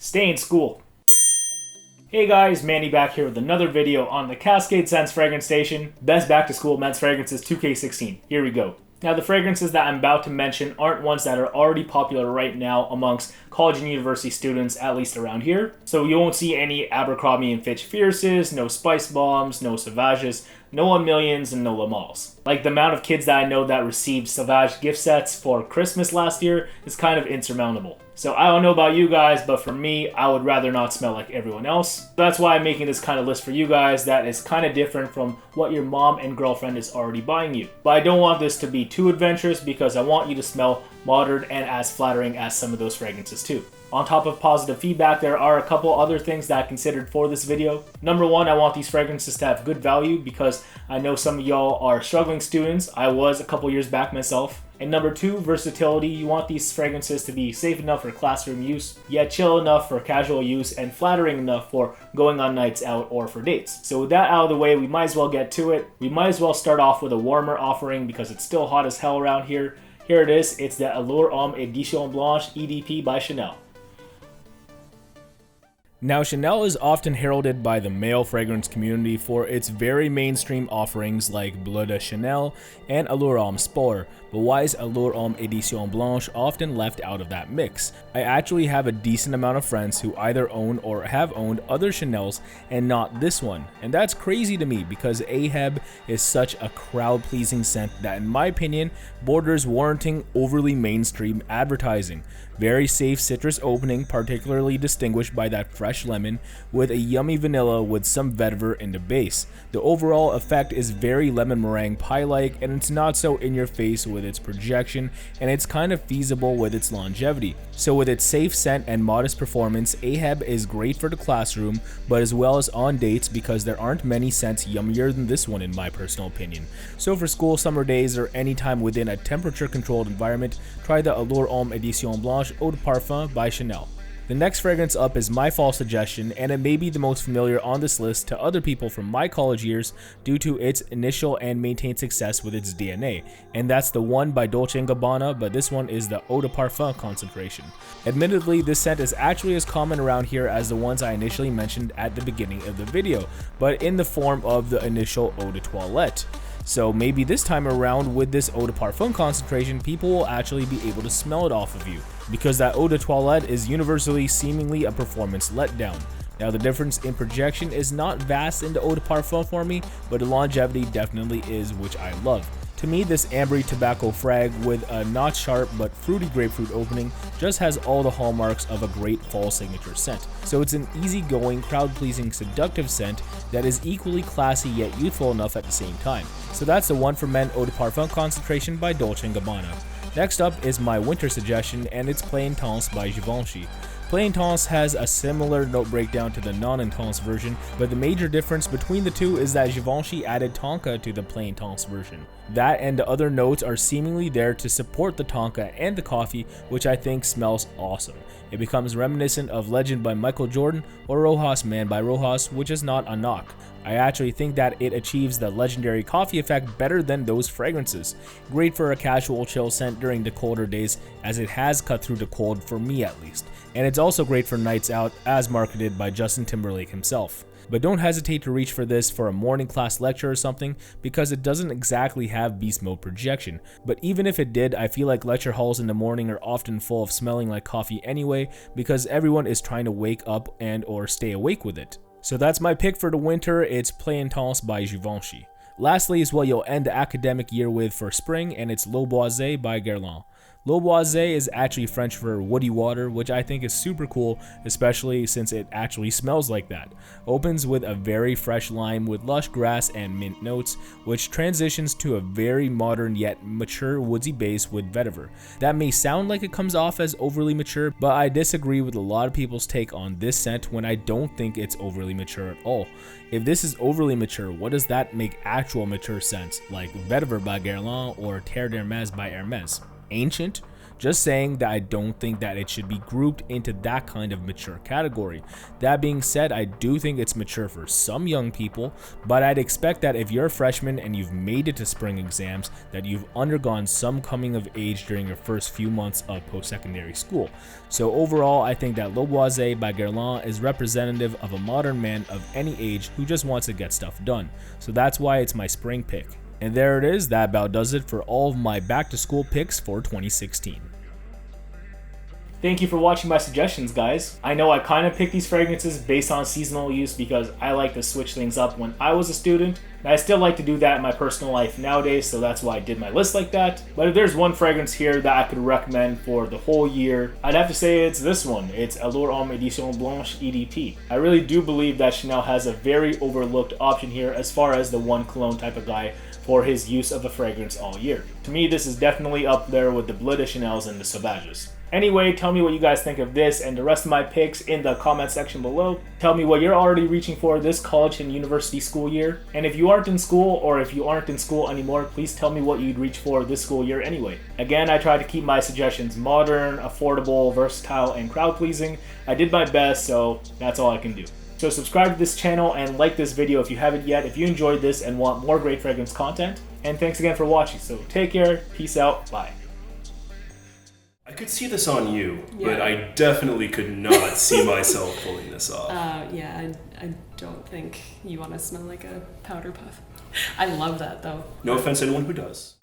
Stay in school. Hey guys, Manny back here with another video on the CascadeScents Fragrance Station. Best back to school men's fragrances 2K16. Here we go. Now the fragrances that I'm about to mention aren't ones that are already popular right now amongst college and university students, at least around here. So you won't see any Abercrombie & Fitch Fierces, no Spice Bombs, no Sauvages, no 1 Millions, and no Lamals. Like the amount of kids that I know that received Sauvage gift sets for Christmas last year is kind of insurmountable. So I don't know about you guys, but for me, I would rather not smell like everyone else. That's why I'm making this kind of list for you guys that is kind of different from what your mom and girlfriend is already buying you. But I don't want this to be too adventurous because I want you to smell modern and as flattering as some of those fragrances too. On top of positive feedback, there are a couple other things that I considered for this video. Number one, I want these fragrances to have good value because I know some of y'all are struggling students. I was a couple years back myself. And number two, versatility. You want these fragrances to be safe enough for classroom use, yet chill enough for casual use, and flattering enough for going on nights out or for dates. So with that out of the way, we might as well get to it. We might as well start off with a warmer offering because it's still hot as hell around here. Here it is. It's the Allure Edition Blanche EDT by Chanel. Now, Chanel is often heralded by the male fragrance community for its very mainstream offerings like Bleu de Chanel and Allure Homme Sport, but why is Allure Homme Edition Blanche often left out of that mix? I actually have a decent amount of friends who either own or have owned other Chanels and not this one, and that's crazy to me because Ahab is such a crowd-pleasing scent that in my opinion borders warranting overly mainstream advertising. Very safe citrus opening, particularly distinguished by that fresh lemon with a yummy vanilla with some vetiver in the base. The overall effect is very lemon meringue pie-like, and it's not so in your face with its projection, and it's kind of feasible with its longevity. So with its safe scent and modest performance, Ahab is great for the classroom, but as well as on dates because there aren't many scents yummier than this one in my personal opinion. So for school, summer days, or anytime within a temperature-controlled environment, try the Allure Homme Edition Blanche Eau de Parfum by Chanel. The next fragrance up is my fall suggestion, and it may be the most familiar on this list to other people from my college years due to its initial and maintained success with its DNA, and that's the one by Dolce & Gabbana, but this one is the Eau de Parfum concentration. Admittedly, this scent is actually as common around here as the ones I initially mentioned at the beginning of the video, but in the form of the initial Eau de Toilette. So maybe this time around with this Eau de Parfum concentration, people will actually be able to smell it off of you, because that Eau de Toilette is universally seemingly a performance letdown. Now the difference in projection is not vast in the Eau de Parfum for me, but the longevity definitely is, which I love. To me, this ambery tobacco frag with a not sharp but fruity grapefruit opening just has all the hallmarks of a great fall signature scent. So it's an easygoing, crowd-pleasing, seductive scent that is equally classy yet youthful enough at the same time. So that's the one for men Eau de Parfum concentration by Dolce & Gabbana. Next up is my winter suggestion, and it's Play Intense by Givenchy. Play Intense has a similar note breakdown to the non-intense version, but the major difference between the two is that Givenchy added tonka to the Play Intense version. That and the other notes are seemingly there to support the tonka and the coffee, which I think smells awesome. It becomes reminiscent of Legend by Michael Jordan or Rojas Man by Rojas, which is not a knock. I actually think that it achieves the legendary coffee effect better than those fragrances. Great for a casual chill scent during the colder days, as it has cut through the cold for me at least. And it's also great for nights out, as marketed by Justin Timberlake himself. But don't hesitate to reach for this for a morning class lecture or something, because it doesn't exactly have beast mode projection. But even if it did, I feel like lecture halls in the morning are often full of smelling like coffee anyway, because everyone is trying to wake up and or stay awake with it. So that's my pick for the winter. It's Play Intense by Givenchy. Lastly is what you'll end the academic year with for spring, and it's Le Boisée by Guerlain. Le Boisée is actually French for woody water, which I think is super cool, especially since it actually smells like that. Opens with a very fresh lime with lush grass and mint notes, which transitions to a very modern yet mature woodsy base with vetiver. That may sound like it comes off as overly mature, but I disagree with a lot of people's take on this scent when I don't think it's overly mature at all. If this is overly mature, what does that make actual mature scents like Vetiver by Guerlain or Terre d'Hermès by Hermès? Ancient? Just saying that I don't think that it should be grouped into that kind of mature category. That being said, I do think it's mature for some young people, but I'd expect that if you're a freshman and you've made it to spring exams, that you've undergone some coming of age during your first few months of post-secondary school. So overall, I think that Le Boisée by Guerlain is representative of a modern man of any age who just wants to get stuff done. So that's why it's my spring pick. And there it is, that about does it for all of my back to school picks for 2016. Thank you for watching my suggestions, guys. I know I kind of picked these fragrances based on seasonal use because I like to switch things up when I was a student, and I still like to do that in my personal life nowadays, so that's why I did my list like that. But if there's one fragrance here that I could recommend for the whole year, I'd have to say it's this one. It's Allure Édition Blanche EDT. I really do believe that Chanel has a very overlooked option here as far as the one cologne type of guy for his use of a fragrance all year. To me, this is definitely up there with the Bleu de Chanel's and the Sauvages. Anyway, tell me what you guys think of this and the rest of my picks in the comment section below. Tell me what you're already reaching for this college and university school year. And if you aren't in school, or if you aren't in school anymore, please tell me what you'd reach for this school year anyway. Again, I try to keep my suggestions modern, affordable, versatile, and crowd pleasing. I did my best, so that's all I can do. So subscribe to this channel and like this video if you haven't yet, if you enjoyed this and want more great fragrance content. And thanks again for watching. So take care, peace out, bye. I could see this on you, but I definitely could not see myself pulling this off. Yeah, I don't think you want to smell like a powder puff. I love that though. No offense to anyone who does.